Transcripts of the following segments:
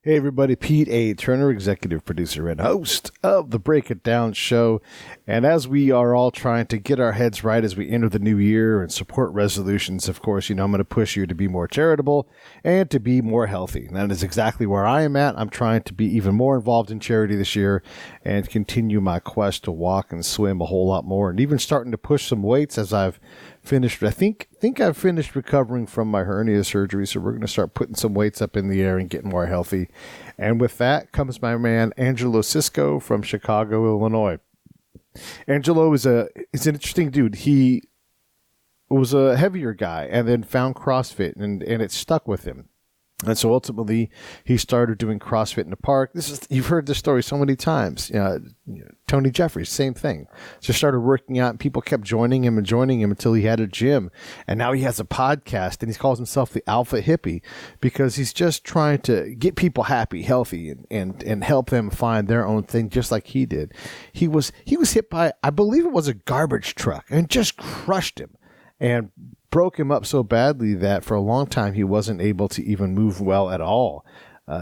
Hey everybody, Pete A. Turner, executive producer and host of the Break It Down show. And as we are all trying to get our heads right as we enter the new year and support resolutions, of course, I'm going to push you to be more charitable and to be more healthy. And that is exactly where I am at. I'm trying to be even more involved in charity this year and continue my quest to walk and swim a whole lot more, and even starting to push some weights as I've finished. I think I've finished recovering from my hernia surgery, so we're going to start putting some weights up in the air and getting more healthy. And with that comes my man Angelo Sisco from Chicago, Illinois. Angelo is an interesting dude. He was a heavier guy and then found CrossFit, and it stuck with him. And so ultimately, he started doing CrossFit in the park. You've heard this story so many times. Tony Jeffries, same thing. So started working out, and people kept joining him until he had a gym. And now he has a podcast, and he calls himself the Alpha Hippie because he's just trying to get people happy, healthy, and help them find their own thing, just like he did. He was hit by, I believe it was a garbage truck, and just crushed him and broke him up so badly that for a long time he wasn't able to even move well at all.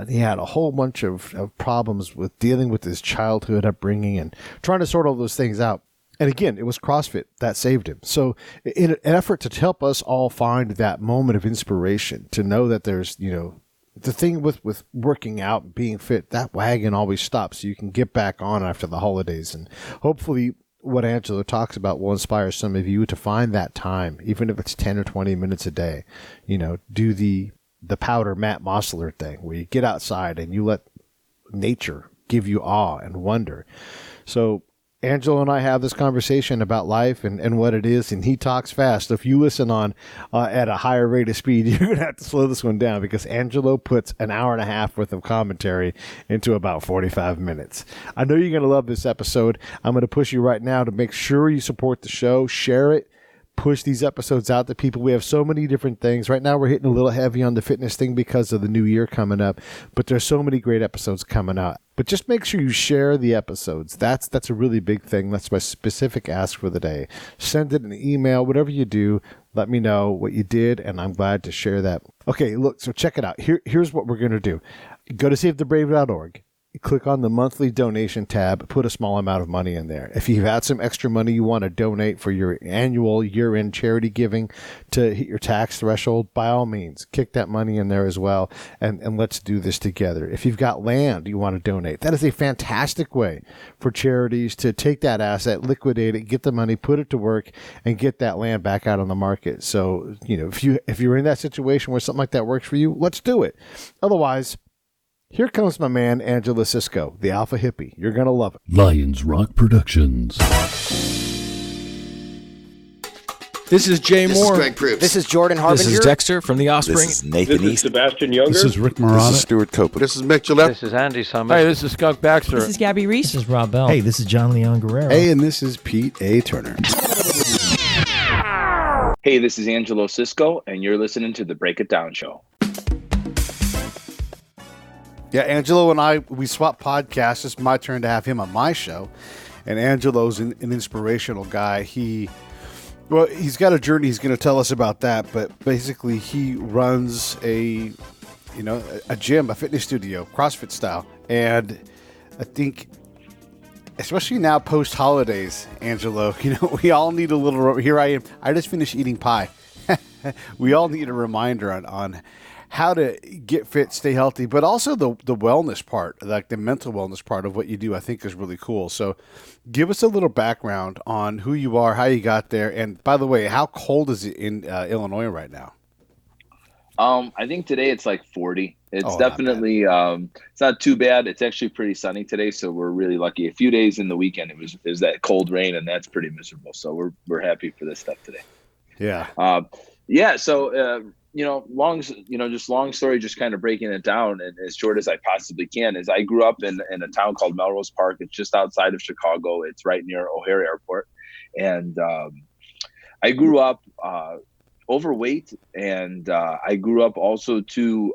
He had a whole bunch of problems with dealing with his childhood upbringing and trying to sort all those things out. And again, it was CrossFit that saved him. So in an effort to help us all find that moment of inspiration, to know that there's, the thing with working out and being fit, that wagon always stops so you can get back on after the holidays. And hopefully what Angelo talks about will inspire some of you to find that time, even if it's 10 or 20 minutes a day. Do the powder Matt Mossler thing where you get outside and you let nature give you awe and wonder. So Angelo and I have this conversation about life and what it is, and he talks fast. So if you listen on at a higher rate of speed, you're going to have to slow this one down because Angelo puts an hour and a half worth of commentary into about 45 minutes. I know you're going to love this episode. I'm going to push you right now to make sure you support the show, share it, push these episodes out to people. We have so many different things. Right now we're hitting a little heavy on the fitness thing because of the new year coming up, but there's so many great episodes coming out. But just make sure you share the episodes. That's a really big thing. That's my specific ask for the day. Send it an email, whatever you do. Let me know what you did, and I'm glad to share that. Okay, look, so check it out. Here's what we're going to do. Go to savethebrave.org. Click on the monthly donation tab, put a small amount of money in there. If you've had some extra money you want to donate for your annual year-end charity giving to hit your tax threshold, by all means, kick that money in there as well, and let's do this together. If you've got land you want to donate, that is a fantastic way for charities to take that asset, liquidate it, get the money, put it to work, and get that land back out on the market. So, if you're in that situation where something like that works for you, let's do it. Otherwise, here comes my man, Angelo Sisco, the Alpha Hippie. You're going to love it. Lions Rock Productions. This is Jay Moore. This is Greg Proops. This is Jordan Harbinger. This is Dexter from The Offspring. This is Nathan This East. is Sebastian Younger. This is Rick Marotta. This is Stuart Copeland. This is Mick Gillette. This is Andy Summers. Hey, this is Skunk Baxter. This is Gabby Reese. This is Rob Bell. Hey, this is John Leon Guerrero. Hey, and this is Pete A. Turner. Hey, this is Angelo Sisco, and you're listening to the Break It Down show. Yeah, Angelo and I, we swap podcasts. It's my turn to have him on my show. And Angelo's an inspirational guy. He's got a journey. He's going to tell us about that. But basically, he runs a gym, a fitness studio, CrossFit style. And I think, especially now post-holidays, Angelo, we all need a little, here I am. I just finished eating pie. We all need a reminder on how to get fit, stay healthy, but also the wellness part, like the mental wellness part of what you do, I think is really cool. So give us a little background on who you are, how you got there. And by the way, how cold is it in Illinois right now? I think today it's like 40. It's definitely, it's not too bad. It's actually pretty sunny today. So we're really lucky. A few days in the weekend, it was that cold rain, and that's pretty miserable. So we're happy for this stuff today. Yeah. So, long story, just kind of breaking it down and as short as I possibly can is I grew up in a town called Melrose Park. It's just outside of Chicago. It's right near O'Hare Airport. And I grew up overweight, and I grew up also to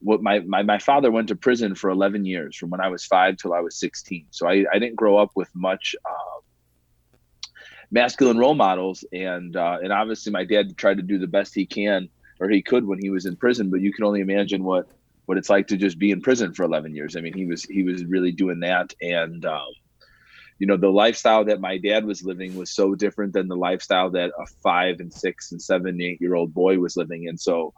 what my father went to prison for 11 years from when I was 5 till I was 16. So I didn't grow up with much masculine role models, and obviously my dad tried to do the best he could when he was in prison, but you can only imagine what what it's like to just be in prison for 11 years. I mean, he was really doing that. And, the lifestyle that my dad was living was so different than the lifestyle that a 5 and 6 and 7 and 8-year-old boy was living. And so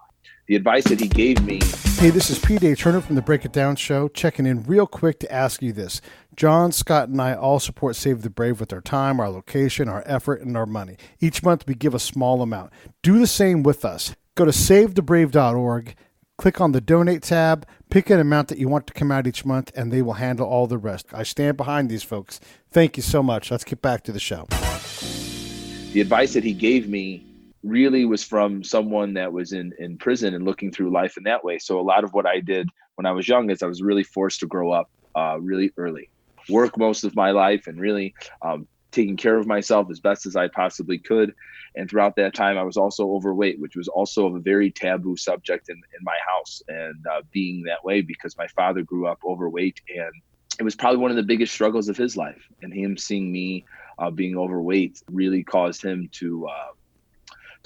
the advice that he gave me. Hey, this is P. Turner from the Break It Down Show, checking in real quick to ask you this. John, Scott, and I all support Save the Brave with our time, our location, our effort, and our money. Each month we give a small amount. Do the same with us. Go to savethebrave.org, click on the donate tab, pick an amount that you want to come out each month, and they will handle all the rest. I stand behind these folks. Thank you so much. Let's get back to the show. The advice that he gave me really was from someone that was in prison and looking through life in that way. So a lot of what I did when I was young is I was really forced to grow up really early, work most of my life, and really taking care of myself as best as I possibly could. And throughout that time, I was also overweight, which was also a very taboo subject in my house. And being that way because my father grew up overweight, and it was probably one of the biggest struggles of his life. And him seeing me being overweight really caused him to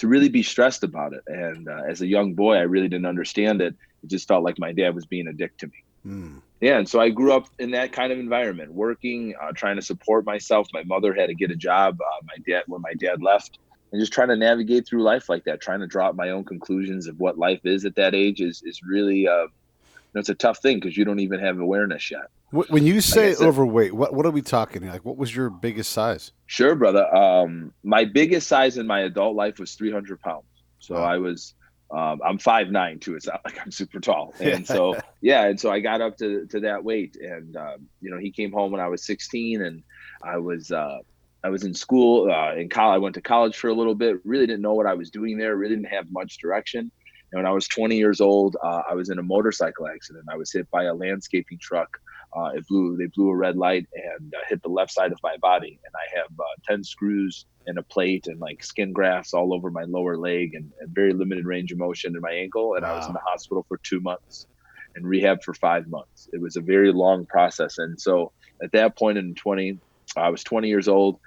really be stressed about it. And as a young boy, I really didn't understand it. It just felt like my dad was being a dick to me. Yeah, and so I grew up in that kind of environment, working, trying to support myself. My mother had to get a job when my dad left, and just trying to navigate through life like that, trying to draw up my own conclusions of what life is at that age is really, it's a tough thing because you don't even have awareness yet. When you say overweight, what are we talking? Like, what was your biggest size? Sure, brother. My biggest size in my adult life was 300 pounds. So I was, I'm 5'9" too. It's not like I'm super tall. And so I got up to that weight. And, he came home when I was 16, and I was in school, in college. I went to college for a little bit, really didn't know what I was doing there, really didn't have much direction. And when I was 20 years old, I was in a motorcycle accident. I was hit by a landscaping truck. They blew a red light and hit the left side of my body. And I have 10 screws and a plate and like skin grafts all over my lower leg and very limited range of motion in my ankle. And I was in the hospital for 2 months and rehab for 5 months. It was a very long process. And so at that point I was 20 years old,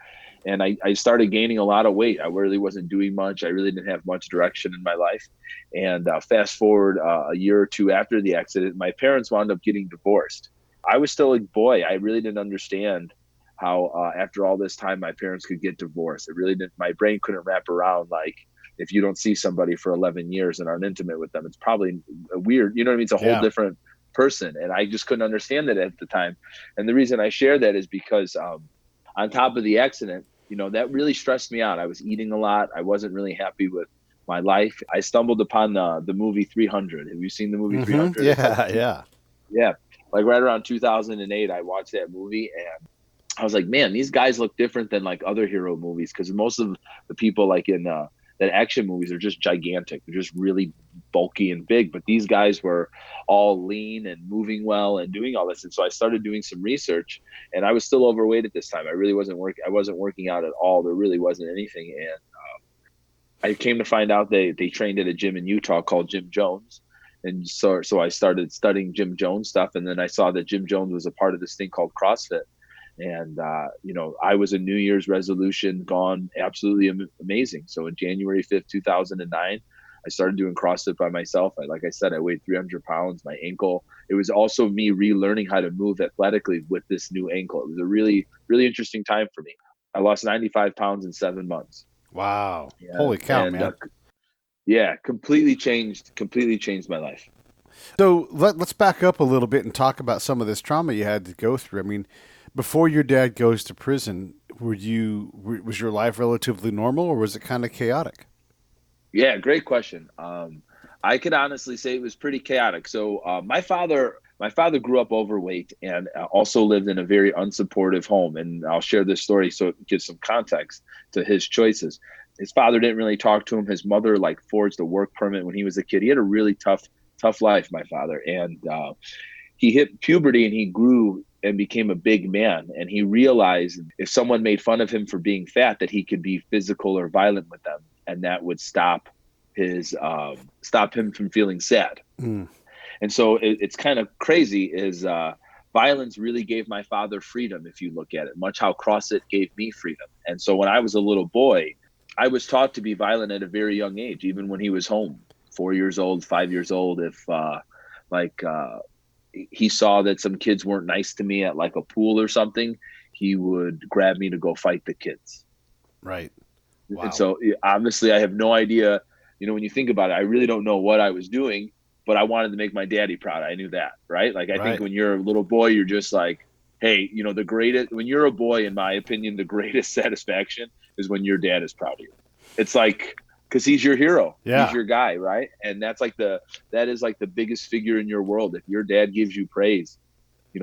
and I started gaining a lot of weight. I really wasn't doing much. I really didn't have much direction in my life. And fast forward a year or two after the accident, my parents wound up getting divorced. I was still a boy. I really didn't understand how after all this time my parents could get divorced. It really didn't. My brain couldn't wrap around, like, if you don't see somebody for 11 years and aren't intimate with them, it's probably weird. You know what I mean? It's a whole different person. And I just couldn't understand it at the time. And the reason I share that is because on top of the accident, that really stressed me out. I was eating a lot. I wasn't really happy with my life. I stumbled upon the movie 300. Have you seen the movie 300? Yeah. Like right around 2008, I watched that movie, and I was like, man, these guys look different than like other hero movies, because most of the people like in that action movies are just gigantic. They're just really bulky and big, but these guys were all lean and moving well and doing all this. And so I started doing some research, and I was still overweight at this time. I really wasn't working out at all. There really wasn't anything. And I came to find out they trained at a gym in Utah called Jim Jones. And so I started studying Jim Jones stuff. And then I saw that Jim Jones was a part of this thing called CrossFit. And, I was a New Year's resolution gone absolutely amazing. So in January 5th, 2009, I started doing CrossFit by myself. Like I said, I weighed 300 pounds, my ankle. It was also me relearning how to move athletically with this new ankle. It was a really, really interesting time for me. I lost 95 pounds in 7 months. Wow. Holy cow, man. Completely changed my life. So let's back up a little bit and talk about some of this trauma you had to go through. I mean, before your dad goes to prison, was your life relatively normal, or was it kind of chaotic? Yeah, great question. I could honestly say it was pretty chaotic. So my father grew up overweight and also lived in a very unsupportive home. And I'll share this story so it gives some context to his choices. His father didn't really talk to him. His mother forged a work permit when he was a kid. He had a really tough life, my father. And he hit puberty and he grew and became a big man. And he realized if someone made fun of him for being fat, that he could be physical or violent with them. And that would stop him from feeling sad. And so it's kind of crazy is violence really gave my father freedom, if you look at it, much how CrossFit gave me freedom. And so when I was a little boy, I was taught to be violent at a very young age, even when he was home, 4 years old, 5 years old. If like he saw that some kids weren't nice to me at like a pool or something, he would grab me to go fight the kids. Right. Wow. And so obviously I have no idea, when you think about it, I really don't know what I was doing, but I wanted to make my daddy proud. I knew that, right? Like, I think when you're a little boy, you're just like, hey, the greatest, when you're a boy, in my opinion, the greatest satisfaction is when your dad is proud of you. It's like, because he's your hero. Yeah. He's your guy, right? And that is like the biggest figure in your world. If your dad gives you praise,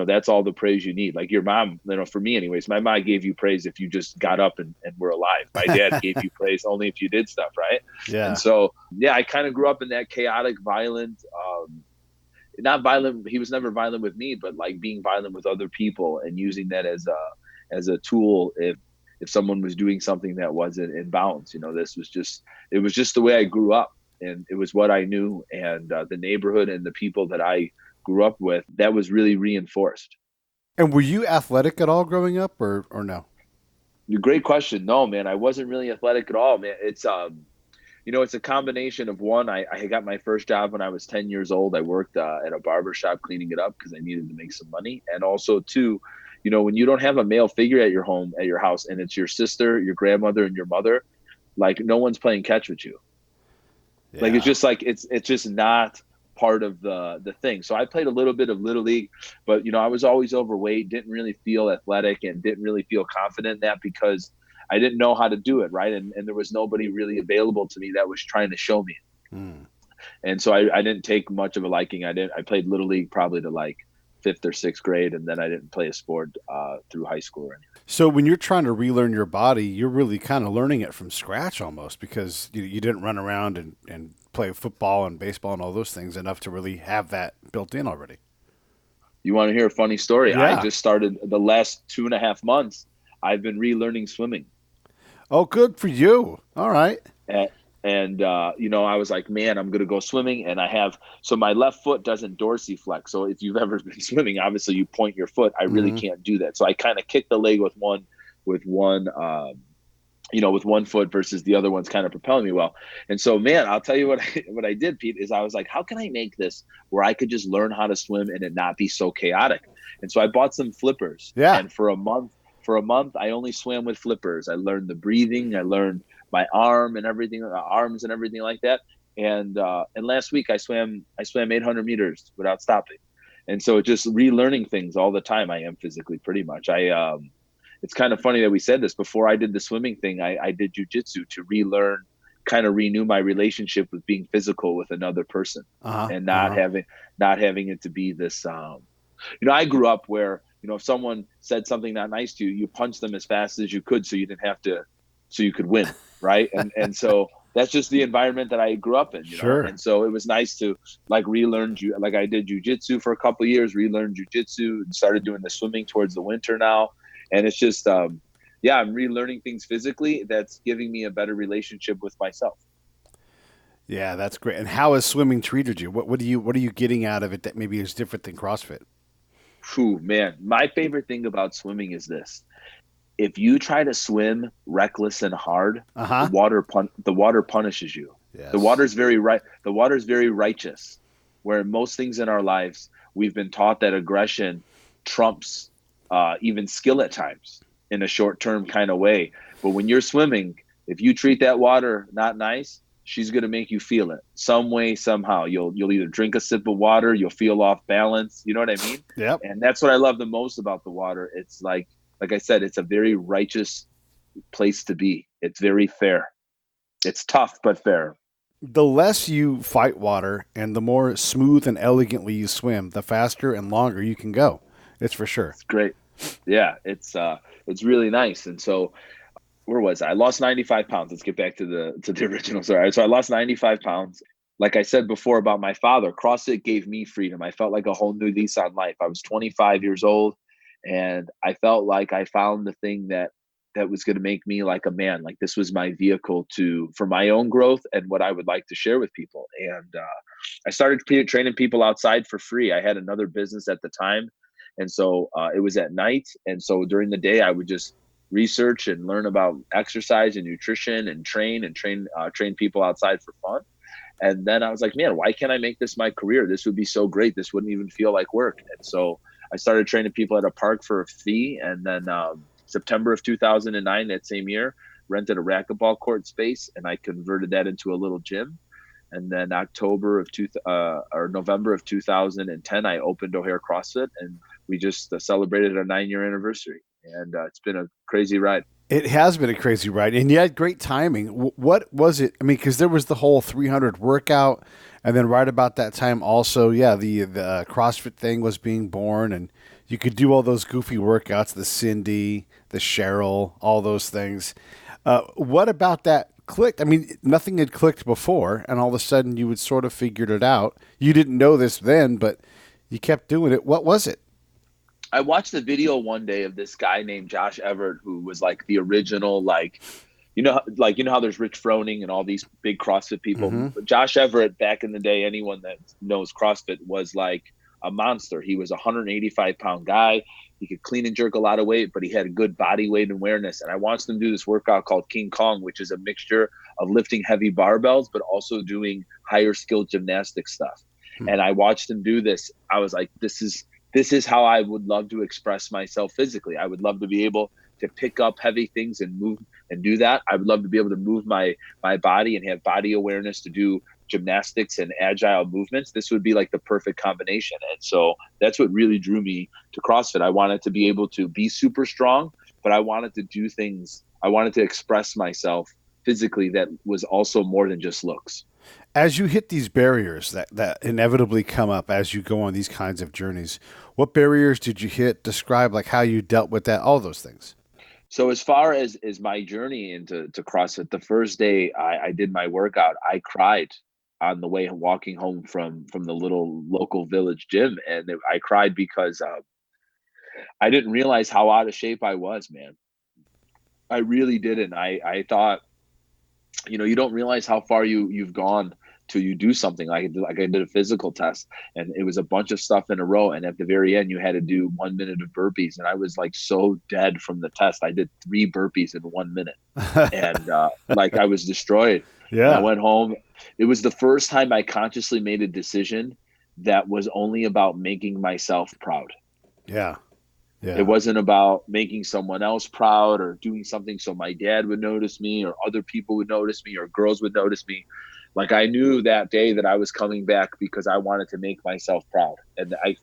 that's all the praise you need. Like your mom, for me anyways, my mom gave you praise if you just got up and were alive. My dad gave you praise only if you did stuff, right? Yeah. And so, I kind of grew up in that chaotic, violent, not violent. He was never violent with me, but like being violent with other people and using that as a tool if someone was doing something that wasn't in bounds. It was just the way I grew up, and it was what I knew, and the neighborhood and the people that I grew up with, that was really reinforced. And were you athletic at all growing up or no? Great question. No, man, I wasn't really athletic at all, man. It's it's a combination of one. I got my first job when I was 10 years old. I worked at a barber shop cleaning it up because I needed to make some money. And also two, when you don't have a male figure at your house, and it's your sister, your grandmother, and your mother, like no one's playing catch with you. Yeah. Like, it's just like, it's just not part of the thing. So I played a little bit of Little League, but I was always overweight, didn't really feel athletic, and didn't really feel confident in that because I didn't know how to do it, right? And there was nobody really available to me that was trying to show me. And so I didn't take much of a liking. I played Little League probably to like 5th or 6th grade, and then I didn't play a sport through high school or anything. So when you're trying to relearn your body, you're really kind of learning it from scratch almost, because you didn't run around and play football and baseball and all those things enough to really have that built in already. You want to hear a funny story? Yeah. I just started the last 2.5 months. I've been relearning swimming. Oh, good for you. All right. And I was like, man, I'm going to go swimming. And so my left foot doesn't dorsiflex. So if you've ever been swimming, obviously you point your foot. I really can't do that. So I kind of kick the leg with one foot versus the other one's kind of propelling me well. And so, man, I'll tell you what I did, Pete, is I was like, how can I make this where I could just learn how to swim and it not be so chaotic? And so I bought some flippers. Yeah. And for a month, I only swam with flippers. I learned the breathing. I learned my arms and everything like that. And last week I swam 800 meters without stopping. And so just relearning things all the time. I am physically pretty much. It's kind of funny that we said this. Before I did the swimming thing, I did jujitsu to relearn, kind of renew my relationship with being physical with another person, and not having it to be this. I grew up where, if someone said something not nice to you, you punched them as fast as you could so you didn't have to, so you could win, right? And so that's just the environment that I grew up in. Sure. And so it was nice to like relearn, like I did jujitsu for a couple of years, relearned jujitsu, and started doing the swimming towards the winter now. And it's just, I'm relearning things physically that's giving me a better relationship with myself. Yeah, that's great. And how has swimming treated you? What are you getting out of it that maybe is different than CrossFit? Whew, man, my favorite thing about swimming is this. If you try to swim reckless and hard, the water punishes you. Yes. The water's very righteous. Where most things in our lives, we've been taught that aggression trumps even skill at times in a short-term kind of way. But when you're swimming, if you treat that water not nice, she's going to make you feel it some way, somehow. You'll either drink a sip of water, you'll feel off balance. You know what I mean? Yep. And that's what I love the most about the water. It's like I said, it's a very righteous place to be. It's very fair. It's tough, but fair. The less you fight water and the more smooth and elegantly you swim, the faster and longer you can go. It's for sure. It's great. Yeah, it's really nice. And so where was I? I lost 95 pounds. Let's get back to the original story. So I lost 95 pounds. Like I said before about my father, CrossFit gave me freedom. I felt like a whole new lease on life. I was 25 years old, and I felt like I found the thing that was going to make me like a man. Like this was my vehicle for my own growth and what I would like to share with people. And I started training people outside for free. I had another business at the time. And so it was at night. And so during the day, I would just research and learn about exercise and nutrition and train people outside for fun. And then I was like, man, why can't I make this my career? This would be so great. This wouldn't even feel like work. And so I started training people at a park for a fee. And then September of 2009, that same year, rented a racquetball court space, and I converted that into a little gym. And then November of 2010, I opened O'Hare CrossFit, and we just celebrated our 9-year anniversary. And it's been a crazy ride. It has been a crazy ride, and you had great timing. What was it? I mean, because there was the whole 300 workout, and then right about that time also, the CrossFit thing was being born, and you could do all those goofy workouts, the Cindy, the Cheryl, all those things. What about that clicked? I mean, nothing had clicked before, and all of a sudden you had sort of figured it out. You didn't know this then, but you kept doing it. What was it? I watched a video one day of this guy named Josh Everett, who was like the original, you know how there's Rich Froning and all these big CrossFit people. Mm-hmm. But Josh Everett, back in the day, anyone that knows CrossFit, was like a monster. He was a 185-pound guy. He could clean and jerk a lot of weight, but he had a good body weight awareness. And I watched him do this workout called King Kong, which is a mixture of lifting heavy barbells, but also doing higher skill gymnastic stuff. And I watched him do this. I was like, this is how I would love to express myself physically. I would love to be able to pick up heavy things and move and do that. I would love to be able to move my body and have body awareness to do gymnastics and agile movements. This would be like the perfect combination. And so that's what really drew me to CrossFit. I wanted to be able to be super strong, but I wanted to do things. I wanted to express myself physically that was also more than just looks. As you hit these barriers that inevitably come up as you go on these kinds of journeys, what barriers did you hit? Describe like how you dealt with that, all those things. So as far as my journey into CrossFit, the first day I did my workout, I cried on the way walking home from the little local village gym. And I cried because I didn't realize how out of shape I was, man. I really didn't. I thought, you don't realize how far you've gone till you do something like I did a physical test, and it was a bunch of stuff in a row. And at the very end, you had to do 1 minute of burpees. And I was like so dead from the test. I did 3 burpees in 1 minute and I was destroyed. Yeah. And I went home. It was the first time I consciously made a decision that was only about making myself proud. Yeah. Yeah. It wasn't about making someone else proud or doing something so my dad would notice me or other people would notice me or girls would notice me. Like I knew that day that I was coming back because I wanted to make myself proud. And I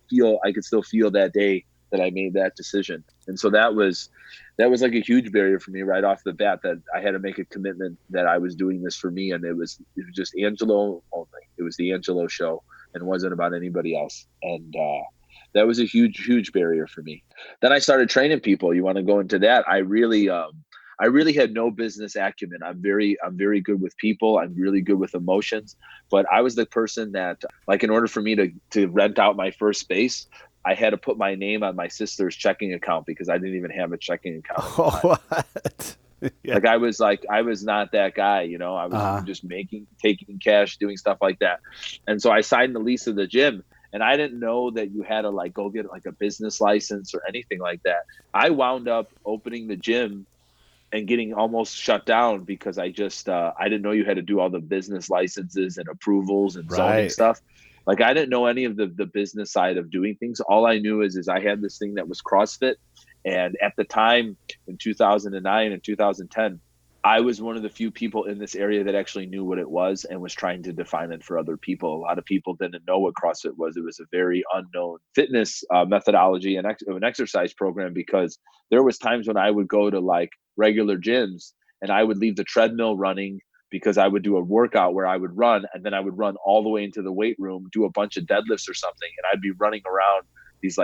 could still feel that day that I made that decision. And so that was like a huge barrier for me right off the bat, that I had to make a commitment that I was doing this for me. And it was just Angelo only. It was the Angelo show and wasn't about anybody else. And, that was a huge, huge barrier for me. Then I started training people. You want to go into that? I really had no business acumen. I'm very good with people. I'm really good with emotions. But I was the person that, like, in order for me to rent out my first space, I had to put my name on my sister's checking account because I didn't even have a checking account. What? Yeah. I was not that guy, I was just taking cash, doing stuff like that. And so I signed the lease of the gym. And I didn't know that you had to go get a business license or anything like that. I wound up opening the gym and getting almost shut down because I didn't know you had to do all the business licenses and approvals and zoning stuff. I didn't know any of the business side of doing things. All I knew is I had this thing that was CrossFit. And at the time in 2009 and 2010, I was one of the few people in this area that actually knew what it was and was trying to define it for other people. A lot of people didn't know what CrossFit was. It was a very unknown fitness methodology and an exercise program, because there was times when I would go to regular gyms and I would leave the treadmill running because I would do a workout where I would run, and then I would run all the way into the weight room, do a bunch of deadlifts or something. And I'd be running around these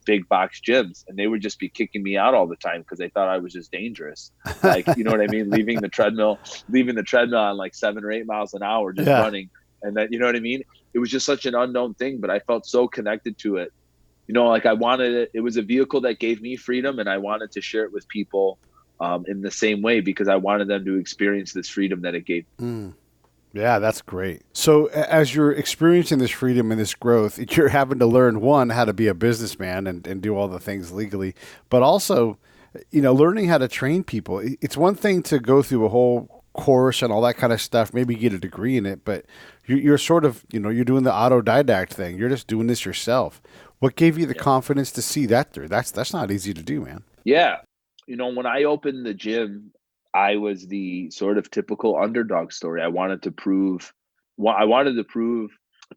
big box gyms, and they would just be kicking me out all the time because they thought I was just dangerous. You know what I mean? Leaving the treadmill on 7 or 8 miles an hour, just running. And that, you know what I mean? It was just such an unknown thing, but I felt so connected to it. I wanted it. It was a vehicle that gave me freedom, and I wanted to share it with people in the same way because I wanted them to experience this freedom that it gave. Yeah, that's great. So as you're experiencing this freedom and this growth, you're having to learn, one, how to be a businessman and do all the things legally, but also, learning how to train people. It's one thing to go through a whole course and all that kind of stuff, maybe get a degree in it, but you're sort of, you're doing the autodidact thing. You're just doing this yourself. What gave you the confidence to see that through? That's not easy to do, man. Yeah. When I opened the gym, I was the sort of typical underdog story. I wanted to prove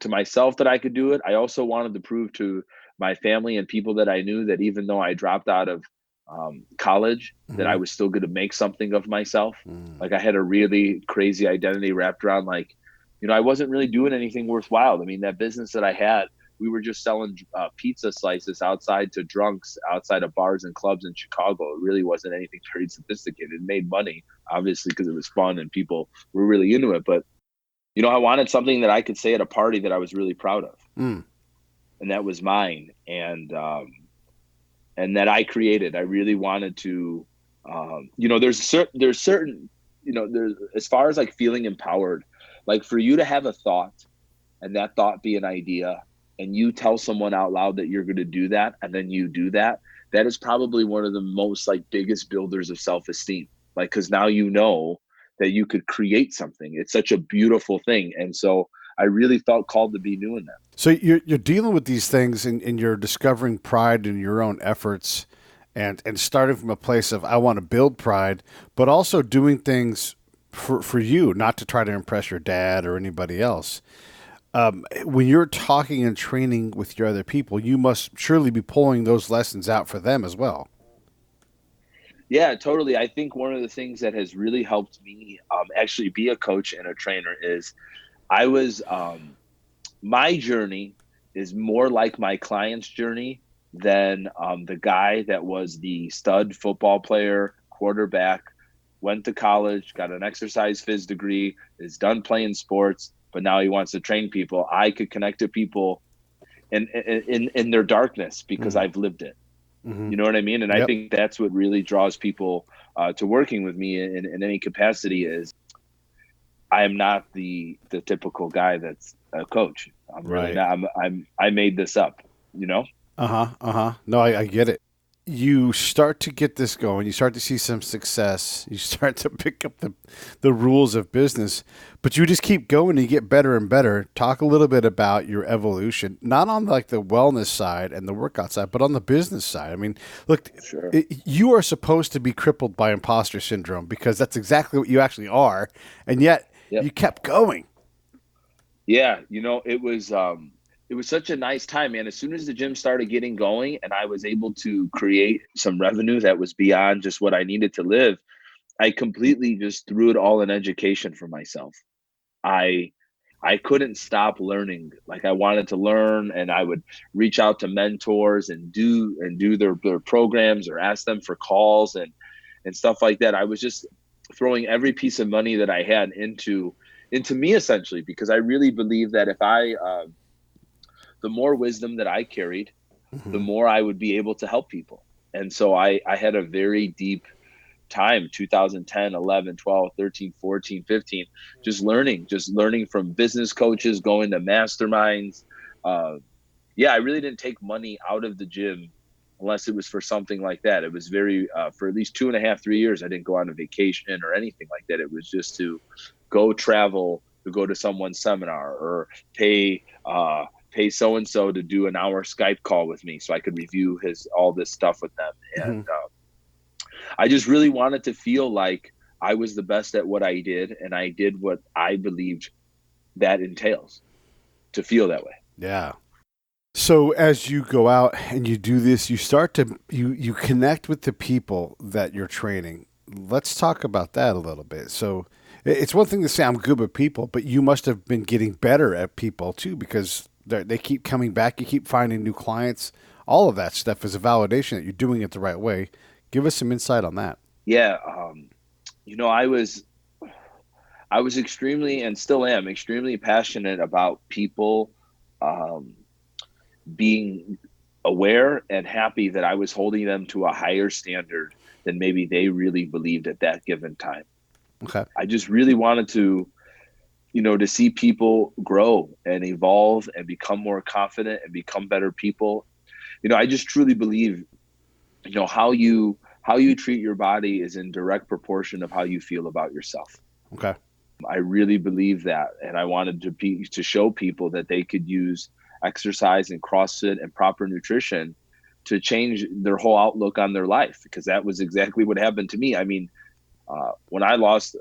to myself that I could do it. I also wanted to prove to my family and people that I knew that even though I dropped out of college, that I was still going to make something of myself. Like I had a really crazy identity wrapped around I wasn't really doing anything worthwhile. I mean, that business that I had, we were just selling pizza slices outside to drunks outside of bars and clubs in Chicago. It really wasn't anything very sophisticated. It made money, obviously, because it was fun and people were really into it. But, I wanted something that I could say at a party that I was really proud of. And that was mine. And that I created. I really wanted to, there's certain, as far as like feeling empowered, like for you to have a thought and that thought be an idea, and you tell someone out loud that you're going to do that, and then you do that, that is probably one of the most like biggest builders of self-esteem. Like, because now you know that you could create something. It's such a beautiful thing. And so I really felt called to be doing that. So you're dealing with these things and you're discovering pride in your own efforts and starting from a place of, I want to build pride, but also doing things for you, not to try to impress your dad or anybody else. When you're talking and training with your other people, you must surely be pulling those lessons out for them as well. Yeah, totally. I think one of the things that has really helped me actually be a coach and a trainer is my journey is more like my client's journey than the guy that was the stud football player, quarterback, went to college, got an exercise phys degree, is done playing sports, but now he wants to train people. I could connect to people in their darkness because I've lived it. You know what I mean? And I think that's what really draws people to working with me in any capacity is I am not the typical guy that's a coach. I'm really not. I made this up, No, I get it. You start to get this going. You start to see some success. You start to pick up the rules of business, but you just keep going and you get better and better. Talk a little bit about your evolution, not on like the wellness side and the workout side, but on the business side. I mean, look, you are supposed to be crippled by imposter syndrome because that's exactly what you actually are. And yet you kept going. Yeah. It was such a nice time, man. As soon as the gym started getting going and I was able to create some revenue that was beyond just what I needed to live, I completely just threw it all in education for myself. I couldn't stop learning. Like I wanted to learn, and I would reach out to mentors and do their programs or ask them for calls and stuff like that. I was just throwing every piece of money that I had into me essentially, because I really believe that if the more wisdom that I carried, the more I would be able to help people. And so I had a very deep time, 2010, 11, 12, 13, 14, 15, just learning from business coaches, going to masterminds. I really didn't take money out of the gym unless it was for something like that. It was very, for at least 2.5, 3 years, I didn't go on a vacation or anything like that. It was just to go travel, to go to someone's seminar or pay so-and-so to do an hour Skype call with me so I could review all this stuff with them. And I just really wanted to feel like I was the best at what I did, and I did what I believed that entails, to feel that way. Yeah. So as you go out and you do this, you start to you connect with the people that you're training. Let's talk about that a little bit. So it's one thing to say I'm good with people, but you must have been getting better at people too, because they keep coming back. You keep finding new clients. All of that stuff is a validation that you're doing it the right way. Give us some insight on that. Yeah. I was extremely, and still am extremely passionate about people being aware and happy that I was holding them to a higher standard than maybe they really believed at that given time. Okay. I just really wanted to see people grow and evolve and become more confident and become better people. I just truly believe, how you treat your body is in direct proportion of how you feel about yourself. Okay. I really believe that. And I wanted to show people that they could use exercise and CrossFit and proper nutrition to change their whole outlook on their life, because that was exactly what happened to me. I mean, when I lost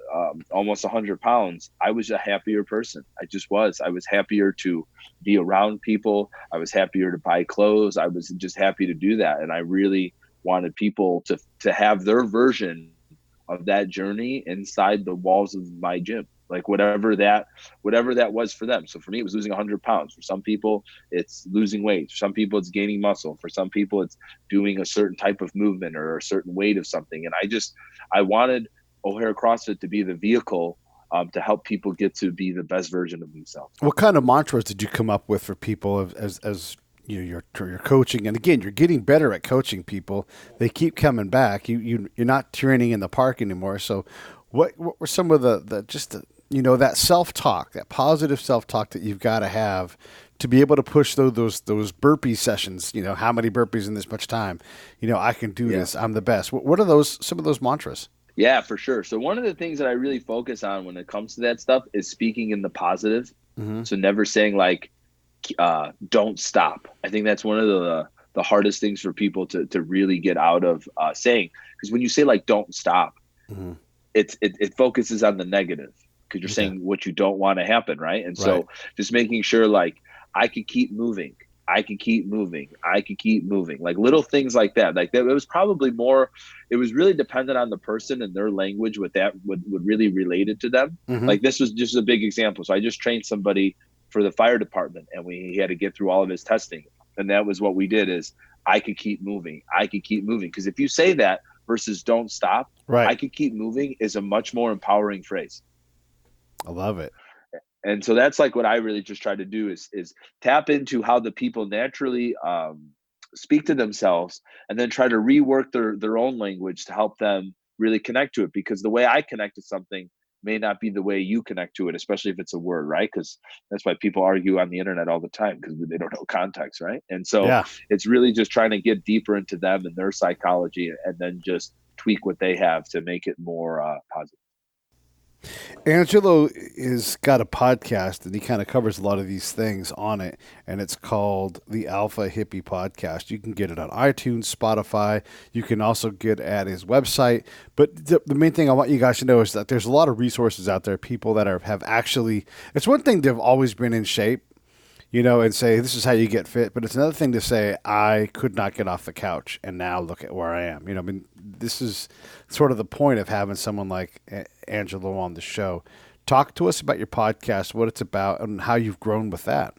almost 100 pounds, I was a happier person. I just was. I was happier to be around people. I was happier to buy clothes. I was just happy to do that. And I really wanted people to have their version of that journey inside the walls of my gym, like whatever that was for them. So for me, it was losing 100 pounds. For some people, it's losing weight. For some people, it's gaining muscle. For some people, it's doing a certain type of movement or a certain weight of something. And I wanted O'Hare CrossFit to be the vehicle to help people get to be the best version of themselves. What kind of mantras did you come up with for people as you know, you're coaching? And again, you're getting better at coaching people. They keep coming back. You're not training in the park anymore. So what were some of that self-talk, that positive self-talk that you've got to have to be able to push those burpee sessions? You know, how many burpees in this much time? You know, I can do this. I'm the best. What are some of those mantras? Yeah, for sure. So one of the things that I really focus on when it comes to that stuff is speaking in the positive. Mm-hmm. So never saying like, don't stop. I think that's one of the hardest things for people to really get out of saying, because when you say like, don't stop, mm-hmm. it focuses on the negative, because you're saying what you don't want to happen. Right. And so just making sure like I could keep moving. I could keep moving. I could keep moving. Like little things like that. Like that, it was probably more, it was really dependent on the person and their language, what that would really relate it to them. Mm-hmm. Like this was just a big example. So I just trained somebody for the fire department, and he had to get through all of his testing. And that was what we did is I could keep moving. I could keep moving. Because if you say that versus don't stop, I could keep moving is a much more empowering phrase. I love it. And so that's like what I really just try to do is tap into how the people naturally speak to themselves, and then try to rework their own language to help them really connect to it. Because the way I connect to something may not be the way you connect to it, especially if it's a word, right? Because that's why people argue on the internet all the time, because they don't know context, right? And so it's really just trying to get deeper into them and their psychology, and then just tweak what they have to make it more positive. Angelo is got a podcast, and he kind of covers a lot of these things on it, and it's called the Alpha Hippie Podcast. You can get it on iTunes, Spotify. You can also get it at his website. But the main thing I want you guys to know is that there's a lot of resources out there, people that have actually, it's one thing to have always been in shape, you know, and say, this is how you get fit. But it's another thing to say, I could not get off the couch, and now look at where I am. You know, I mean, this is sort of the point of having someone like Angelo on the show. Talk to us about your podcast, what it's about, and how you've grown with that.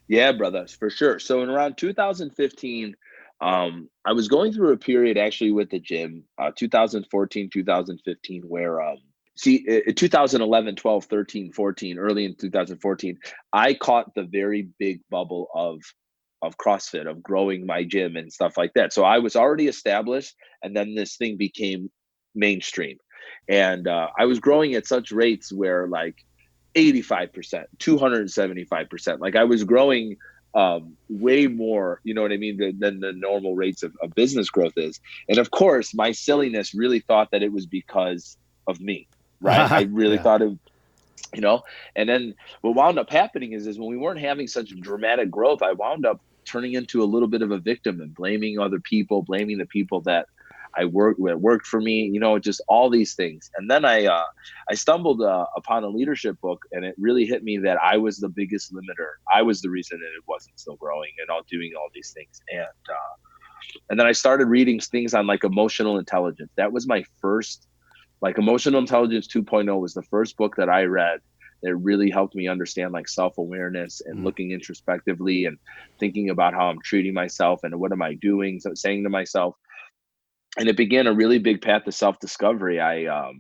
Yeah, brother, for sure. So in around 2015, I was going through a period actually with the gym, 2014, 2015, where in 2011, 12, 13, 14, early in 2014, I caught the very big bubble of CrossFit, of growing my gym and stuff like that. So I was already established, and then this thing became mainstream. And I was growing at such rates where like 85%, 275%, like I was growing way more, you know what I mean, than the normal rates of business growth is. And of course, my silliness really thought that it was because of me. Right. I really thought of, you know, and then what wound up happening is when we weren't having such dramatic growth, I wound up turning into a little bit of a victim and blaming other people, blaming the people that worked for me, you know, just all these things. And then I stumbled upon a leadership book, and it really hit me that I was the biggest limiter. I was the reason that it wasn't still growing and all doing all these things. And then I started reading things on like emotional intelligence. That was my first. Like Emotional Intelligence 2.0 was the first book that I read that really helped me understand like self-awareness and looking introspectively and thinking about how I'm treating myself and what am I doing, so saying to myself. And it began a really big path to self-discovery. I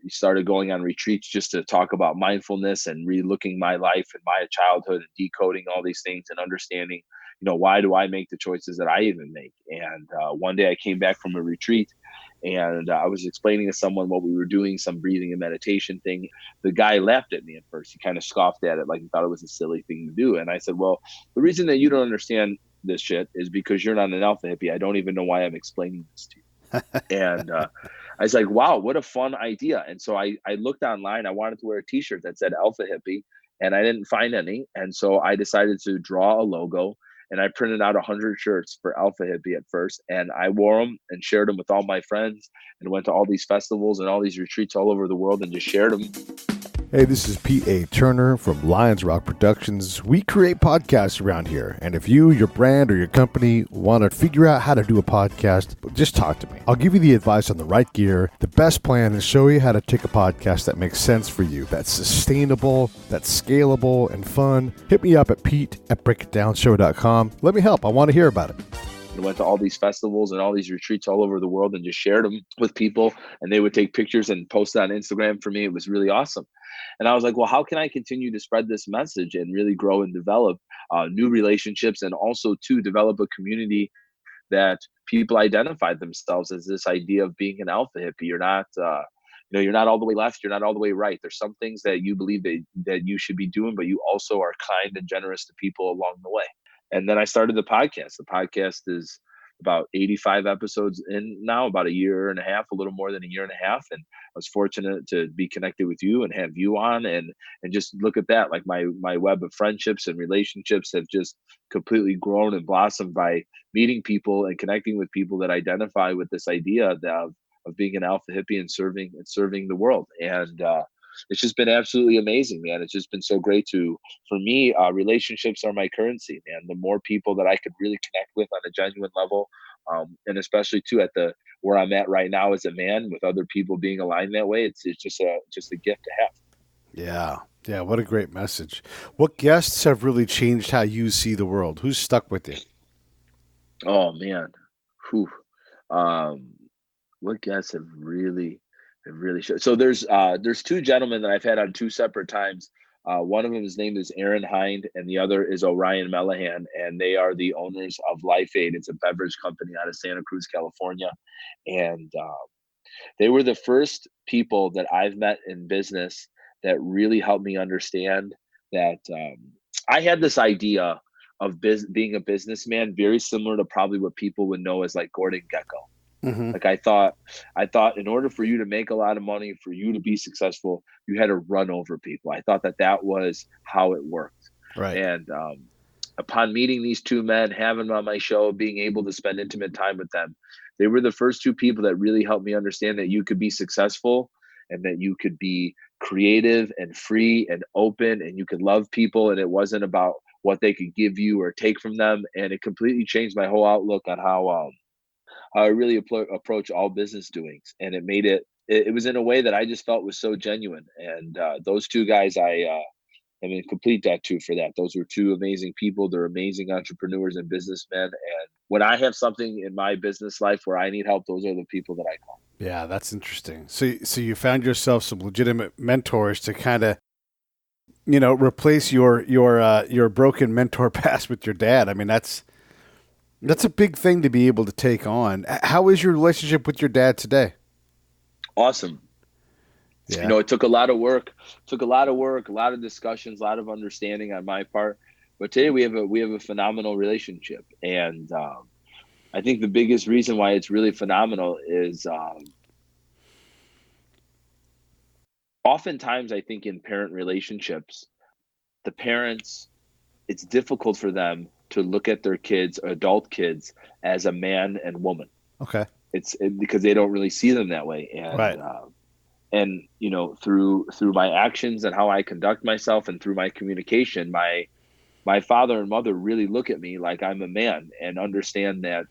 started going on retreats just to talk about mindfulness and re-looking my life and my childhood and decoding all these things and understanding, you know, why do I make the choices that I even make? And one day I came back from a retreat, and I was explaining to someone what we were doing, some breathing and meditation thing. The guy laughed at me at first. He kind of scoffed at it, like he thought it was a silly thing to do. And I said, well, the reason that you don't understand this shit is because you're not an alpha hippie. I don't even know why I'm explaining this to you. And I was like, wow, what a fun idea. And so I looked online. I wanted to wear a t-shirt that said Alpha Hippie, and I didn't find any. And so I decided to draw a logo, and I printed out 100 shirts for Alpha Hippie at first. And I wore them and shared them with all my friends, and went to all these festivals and all these retreats all over the world and just shared them. Hey, this is P.A. Turner from Lions Rock Productions. We create podcasts around here, and if you, your brand, or your company want to figure out how to do a podcast, just talk to me. I'll give you the advice on the right gear, the best plan, and show you how to take a podcast that makes sense for you, that's sustainable, that's scalable, and fun. Hit me up at pete@breakitdownshow.com. Let me help. I want to hear about it. And went to all these festivals and all these retreats all over the world and just shared them with people, and they would take pictures and post it on Instagram for me. It was really awesome. And I was like, well, how can I continue to spread this message and really grow and develop new relationships, and also to develop a community that people identify themselves as this idea of being an alpha hippie. You're not, you're not all the way left. You're not all the way right. There's some things that you believe that you should be doing, but you also are kind and generous to people along the way. And then I started the podcast. The podcast is about 85 episodes in now, about a year and a half, a little more than a year and a half. And I was fortunate to be connected with you and have you on, and just look at that. Like my web of friendships and relationships have just completely grown and blossomed by meeting people and connecting with people that identify with this idea of being an alpha hippie and serving the world. And it's just been absolutely amazing, man. It's just been so great for me, relationships are my currency, man. The more people that I could really connect with on a genuine level, and especially too where I'm at right now as a man, with other people being aligned that way, it's just a gift to have. Yeah. Yeah. What a great message. What guests have really changed how you see the world? Who's stuck with you? Oh man. Whew. What guests have really showed? So there's two gentlemen that I've had on two separate times. One of them, his name is Aaron Hind, and the other is Orion Mellahan, and they are the owners of Life Aid. It's a beverage company out of Santa Cruz, California. And they were the first people that I've met in business that really helped me understand that I had this idea of being a businessman very similar to probably what people would know as like Gordon Gekko. Mm-hmm. Like I thought in order for you to make a lot of money, for you to be successful, you had to run over people. I thought that was how it worked. Right. And upon meeting these two men, having them on my show, being able to spend intimate time with them, they were the first two people that really helped me understand that you could be successful, and that you could be creative and free and open, and you could love people, and it wasn't about what they could give you or take from them. And it completely changed my whole outlook on how I really approach all business doings. And it made it was in a way that I just felt was so genuine. And those two guys, I am in complete debt to for that. Those are two amazing people. They're amazing entrepreneurs and businessmen. And when I have something in my business life where I need help, those are the people that I call. Yeah, that's interesting. So you found yourself some legitimate mentors to kind of, replace your broken mentor past with your dad. I mean, that's a big thing to be able to take on. How is your relationship with your dad today? Awesome. Yeah. It took a lot of work, a lot of discussions, a lot of understanding on my part. But today we have a phenomenal relationship. And I think the biggest reason why it's really phenomenal is oftentimes I think in parent relationships, the parents, it's difficult for them to look at their kids, adult kids, as a man and woman. Okay. Because they don't really see them that way. And, right. And through my actions and how I conduct myself, and through my communication, my father and mother really look at me like I'm a man, and understand that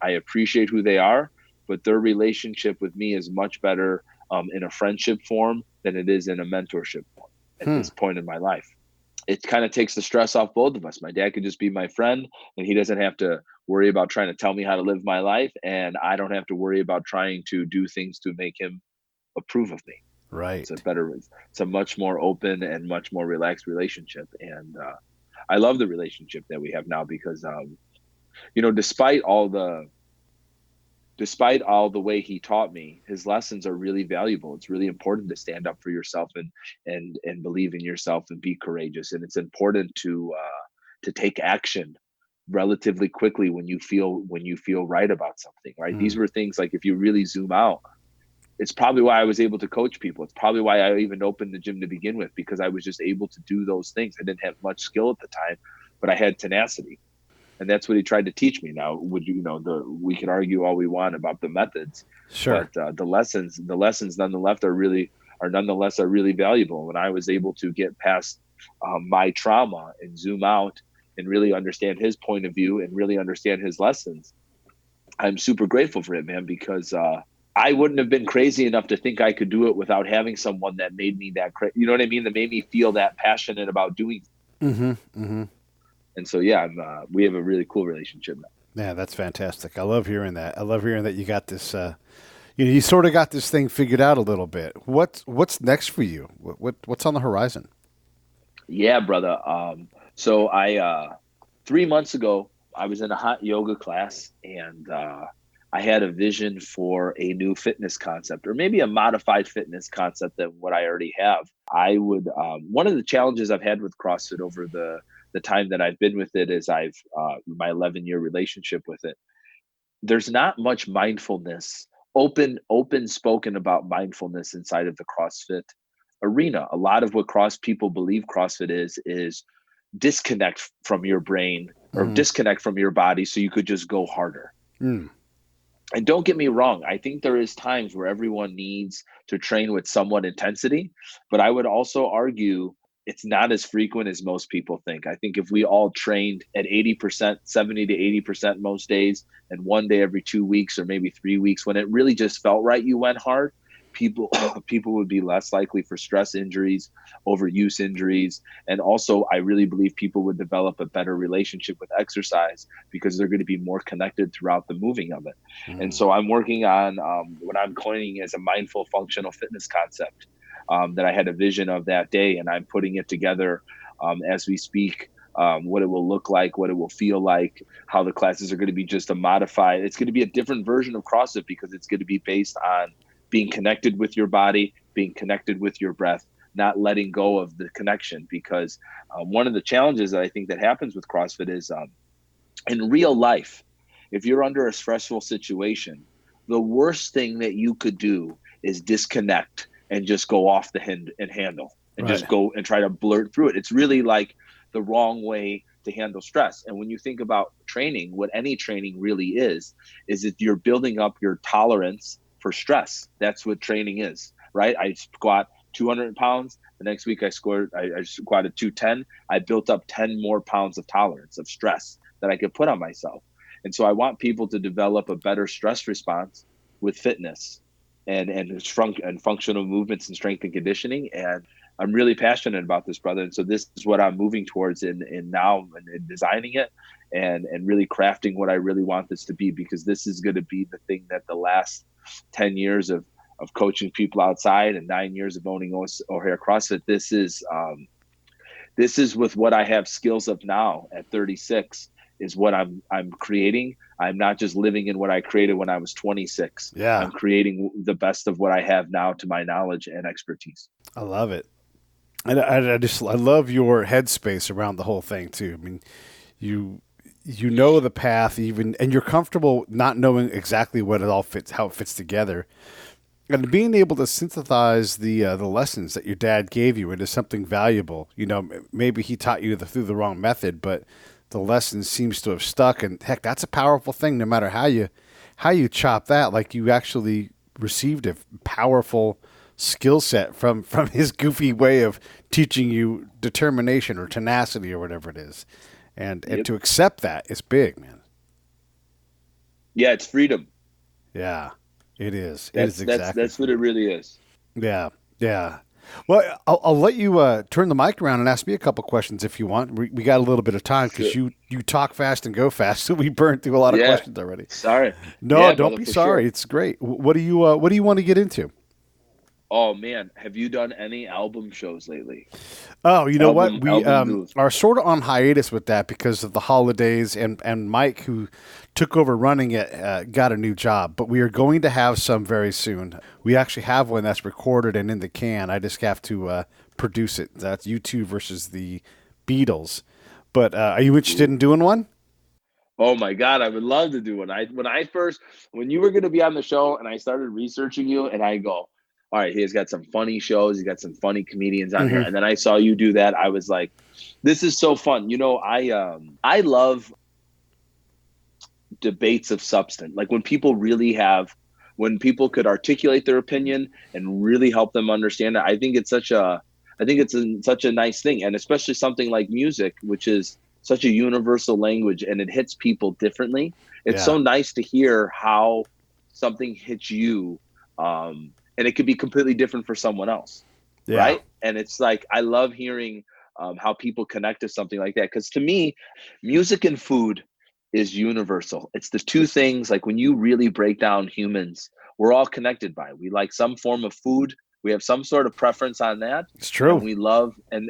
I appreciate who they are, but their relationship with me is much better in a friendship form than it is in a mentorship form at this point in my life. It kind of takes the stress off both of us. My dad could just be my friend, and he doesn't have to worry about trying to tell me how to live my life, and I don't have to worry about trying to do things to make him approve of me. Right. It's a much more open and much more relaxed relationship. And I love the relationship that we have now, because despite all the way he taught me, his lessons are really valuable. It's really important to stand up for yourself and believe in yourself and be courageous. And it's important to take action relatively quickly when you feel right about something, right? These were things like, if you really zoom out, it's probably why I was able to coach people. It's probably why I even opened the gym to begin with, because I was just able to do those things. I didn't have much skill at the time, but I had tenacity. And that's what he tried to teach me. Now, we can argue all we want about the methods, Sure. but the lessons nonetheless are really valuable. When I was able to get past my trauma and zoom out and really understand his point of view and really understand his lessons, I'm super grateful for it, man, because I wouldn't have been crazy enough to think I could do it without having someone that made me that you know what I mean? That made me feel that passionate about doing. Mm-hmm. Mm-hmm. And so, yeah, we have a really cool relationship now. Yeah, that's fantastic. I love hearing that. I love hearing that you got this. You sort of got this thing figured out a little bit. What's next for you? What's on the horizon? Yeah, brother. So I 3 months ago, I was in a hot yoga class, and I had a vision for a new fitness concept, or maybe a modified fitness concept than what I already have. I would one of the challenges I've had with CrossFit over the time that I've been with it is my 11-year relationship with it. There's not much mindfulness, open spoken about mindfulness inside of the CrossFit arena. A lot of what people believe CrossFit is disconnect from your brain or disconnect from your body so you could just go harder. And don't get me wrong, I think there is times where everyone needs to train with somewhat intensity, but I would also argue it's not as frequent as most people think. I think if we all trained at 80%, 70 to 80% most days, and one day every 2 weeks or maybe 3 weeks, when it really just felt right, you went hard, people would be less likely for stress injuries, overuse injuries. And also, I really believe people would develop a better relationship with exercise because they're going to be more connected throughout the moving of it. And so I'm working on what I'm coining as a mindful functional fitness concept that I had a vision of that day, and I'm putting it together as we speak. What it will look like, what it will feel like, how the classes are going to be just a modified. It's going to be a different version of CrossFit because it's going to be based on being connected with your body, being connected with your breath, not letting go of the connection. Because one of the challenges that I think that happens with CrossFit is in real life, if you're under a stressful situation, the worst thing that you could do is disconnect and just go off the handle and just go and try to blurt through it. It's really like the wrong way to handle stress. And when you think about training, what any training really is that you're building up your tolerance for stress. That's what training is, right? I squat 200 pounds. The next week I squatted 210. I built up 10 more pounds of tolerance of stress that I could put on myself. And so I want people to develop a better stress response with fitness and functional movements and strength and conditioning. And I'm really passionate about this, brother. And so this is what I'm moving towards in now and designing it and really crafting what I really want this to be, because this is going to be the thing that the last 10 years of coaching people outside and 9 years of owning O'Hare CrossFit, this is with what I have skills of now at 36 is what I'm creating. I'm not just living in what I created when I was 26. Yeah. I'm creating the best of what I have now to my knowledge and expertise. I love it. And I love your headspace around the whole thing too. I mean, you know the path and you're comfortable not knowing exactly what it all fits, how it fits together. And being able to synthesize the lessons that your dad gave you into something valuable. You know, maybe he taught you through the wrong method, but the lesson seems to have stuck. And heck, that's a powerful thing. No matter how you chop that, like you actually received a powerful skill set from his goofy way of teaching you determination or tenacity or whatever it is, and to accept that is big, man. Yeah, it's freedom. Yeah, it is. That's what it really is. Yeah. Well, I'll let you turn the mic around and ask me a couple questions if you want. We got a little bit of time because you talk fast and go fast, so we burned through a lot of questions already. Sorry. No, yeah, don't brother, be sorry. Sure. It's great. What do you want to get into? Oh man, have you done any album shows lately? Oh, you know what? We are sort of on hiatus with that because of the holidays, and Mike, who took over running it, got a new job. But we are going to have some very soon. We actually have one that's recorded and in the can. I just have to produce it. That's U2 versus the Beatles. But are you interested in doing one? Oh my God, I would love to do one. When you were going to be on the show and I started researching you and I go, all right, he's got some funny shows. He's got some funny comedians on here. And then I saw you do that. I was like, this is so fun. I love debates of substance. Like when people could articulate their opinion and really help them understand it. I think it's such a nice thing. And especially something like music, which is such a universal language and it hits people differently. It's so nice to hear how something hits you. And it could be completely different for someone else. Yeah. Right. And it's like, I love hearing how people connect to something like that. Cause to me, music and food is universal. It's the two things, like when you really break down humans, we're all connected by. We like some form of food. We have some sort of preference on that. It's true. And we love, and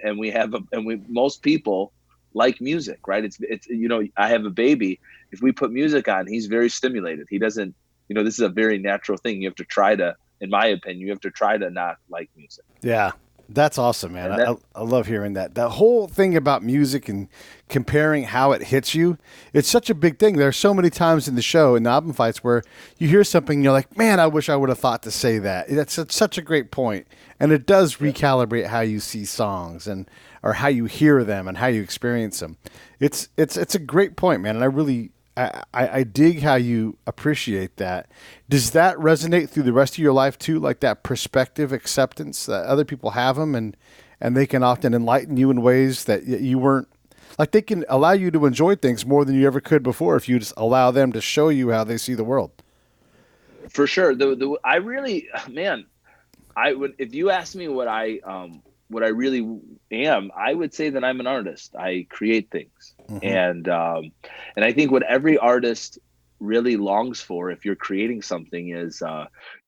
most people like music, right? It's, I have a baby. If we put music on, he's very stimulated. He doesn't, this is a very natural thing. You have to try to, in my opinion, you have to try to not like music. Yeah. That's awesome, man. I love hearing that. The whole thing about music and comparing how it hits you, it's such a big thing. There are so many times in the show, in the album fights, where you hear something and you're like, man, I wish I would have thought to say that. That's such a great point. And it does recalibrate how you see songs or how you hear them and how you experience them. It's a great point, man. And I dig how you appreciate that. Does that resonate through the rest of your life too? Like that perspective acceptance that other people have them and they can often enlighten you in ways that you weren't, like they can allow you to enjoy things more than you ever could before if you just allow them to show you how they see the world. For sure. I really, man, if you ask me what I really am, I would say that I'm an artist. I create things. And I think what every artist really longs for, if you're creating something, is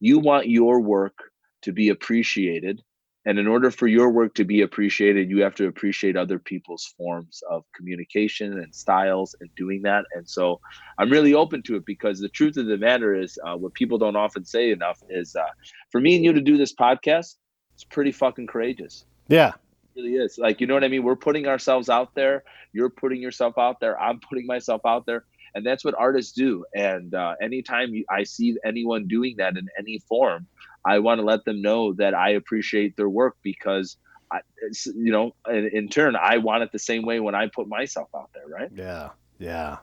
you want your work to be appreciated. And in order for your work to be appreciated, you have to appreciate other people's forms of communication and styles and doing that. And so I'm really open to it, because the truth of the matter is what people don't often say enough is for me and you to do this podcast, it's pretty fucking courageous. Yeah. It really is. Like, you know what I mean? We're putting ourselves out there. You're putting yourself out there. I'm putting myself out there. And that's what artists do. And anytime I see anyone doing that in any form, I want to let them know that I appreciate their work, because, in turn, I want it the same way when I put myself out there, right? Yeah. Yeah.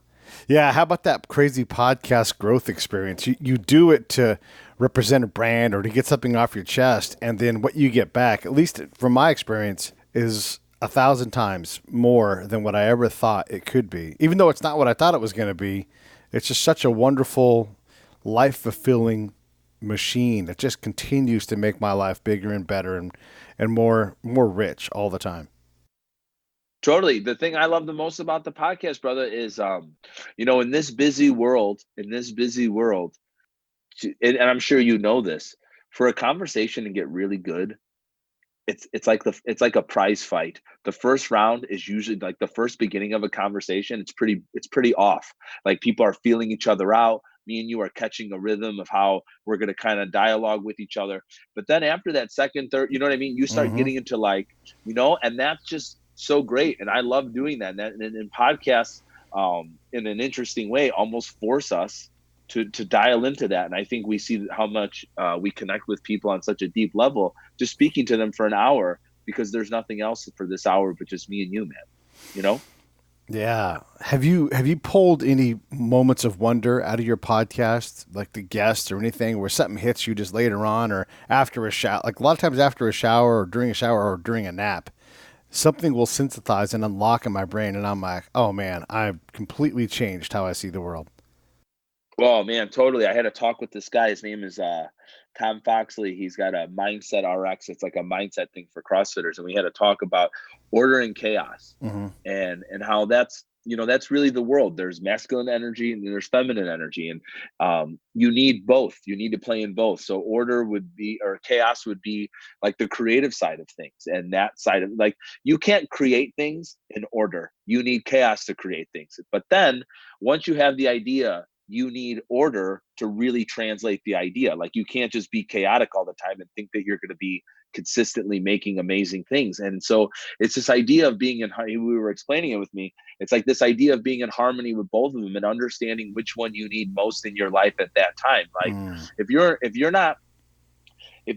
Yeah. How about that crazy podcast growth experience? You do it to represent a brand or to get something off your chest. And then what you get back, at least from my experience, is 1,000 times more than what I ever thought it could be. Even though it's not what I thought it was going to be, it's just such a wonderful, life-fulfilling machine that just continues to make my life bigger and better and more rich all the time. Totally. The thing I love the most about the podcast, brother, is, in this busy world, and I'm sure you know this, for a conversation to get really good, it's like a prize fight. The first round is usually like the first beginning of a conversation. It's pretty off. Like people are feeling each other out. Me and you are catching a rhythm of how we're going to kind of dialogue with each other. But then after that second, third, you know what I mean? You start getting into and that's just so great. And I love doing that. And podcasts, in an interesting way, almost force us to dial into that. And I think we see how much we connect with people on such a deep level, just speaking to them for an hour, because there's nothing else for this hour but just me and you, man. Yeah. Have you pulled any moments of wonder out of your podcast, like the guests or anything, where something hits you just later on or after a shower? Like a lot of times after a shower or during a shower or during a nap, something will synthesize and unlock in my brain. And I'm like, oh man, I've completely changed how I see the world. Oh man, totally. I had a talk with this guy. His name is Tom Foxley. He's got a Mindset RX. It's like a mindset thing for CrossFitters. And we had a talk about order and chaos, and how that's really the world. There's masculine energy and there's feminine energy, and you need both. You need to play in both. So chaos would be like the creative side of things, and that side of, like, you can't create things in order. You need chaos to create things. But then once you have the idea, you need order to really translate the idea. Like you can't just be chaotic all the time and think that you're going to be consistently making amazing things. And so it's this idea of being in, we were explaining it with me. It's like this idea of being in harmony with both of them and understanding which one you need most in your life at that time. Like if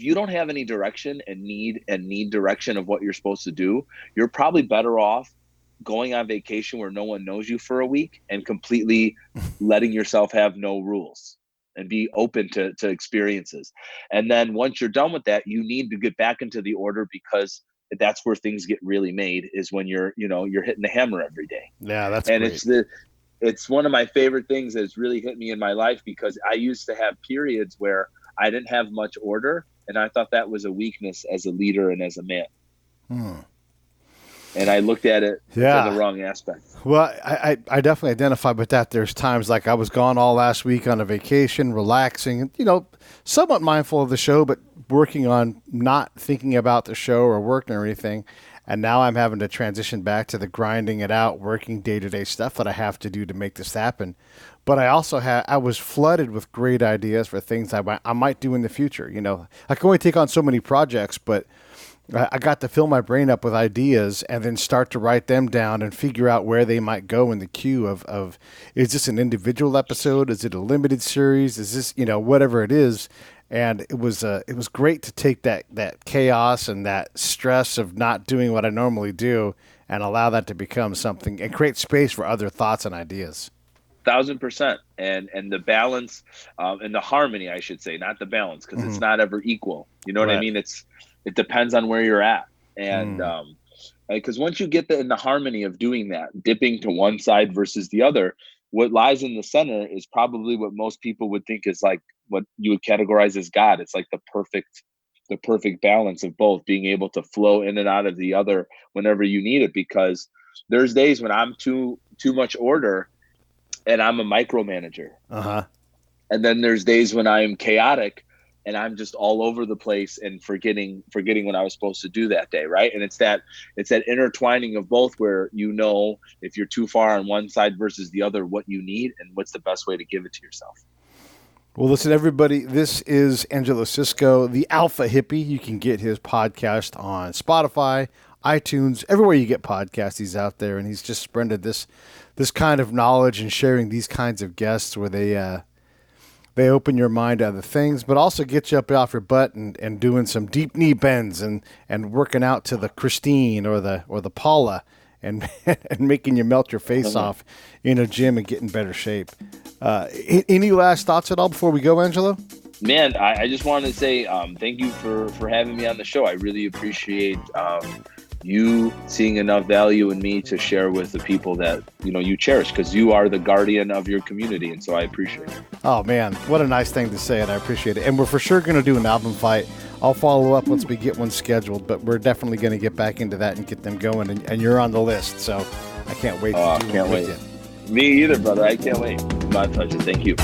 you don't have any direction and need direction of what you're supposed to do, you're probably better off going on vacation where no one knows you for a week and completely letting yourself have no rules and be open to experiences. And then once you're done with that, you need to get back into the order, because that's where things get really made, is when you're hitting the hammer every day. Yeah, that's and great. It's one of my favorite things that's really hit me in my life, because I used to have periods where I didn't have much order, and I thought that was a weakness as a leader and as a man. And I looked at it in the wrong aspect. Well, I definitely identify with that. There's times like I was gone all last week on a vacation, relaxing, somewhat mindful of the show, but working on not thinking about the show or working or anything. And now I'm having to transition back to the grinding it out, working day-to-day stuff that I have to do to make this happen. But I was flooded with great ideas for things I might do in the future. I can only take on so many projects, but I got to fill my brain up with ideas and then start to write them down and figure out where they might go in the queue of is this an individual episode? Is it a limited series? Is this, whatever it is? And it was great to take that chaos and that stress of not doing what I normally do and allow that to become something and create space for other thoughts and ideas. 1,000%. And the balance and the harmony, I should say, not the balance, because it's not ever equal. You know what I mean? It depends on where you're at. And because once you get in the harmony of doing that, dipping to one side versus the other, what lies in the center is probably what most people would think is like what you would categorize as God. It's like the perfect balance of both, being able to flow in and out of the other whenever you need it. Because there's days when I'm too much order and I'm a micromanager. And then there's days when I'm chaotic and I'm just all over the place and forgetting what I was supposed to do that day, right? And it's that intertwining of both, where if you're too far on one side versus the other, what you need and what's the best way to give it to yourself. Well, listen, everybody, this is Angelo Sisco, the Alpha Hippie. You can get his podcast on Spotify, iTunes, everywhere you get podcasts. He's out there, and he's just spreading this kind of knowledge and sharing these kinds of guests where they open your mind to other things, but also get you up off your butt and doing some deep knee bends and working out to the Christine or the Paula and making you melt your face off in a gym and get in better shape. Any last thoughts at all before we go, Angelo? Man, I just wanted to say thank you for having me on the show. I really appreciate you seeing enough value in me to share with the people that you cherish, because you are the guardian of your community, and so I appreciate it. Oh man, what a nice thing to say, and I appreciate it. And we're for sure going to do an album fight. I'll follow up once we get one scheduled, but we're definitely going to get back into that and get them going, and you're on the list, so I can't wait to do it with you. Me either, brother. I can't wait. My pleasure. Thank you.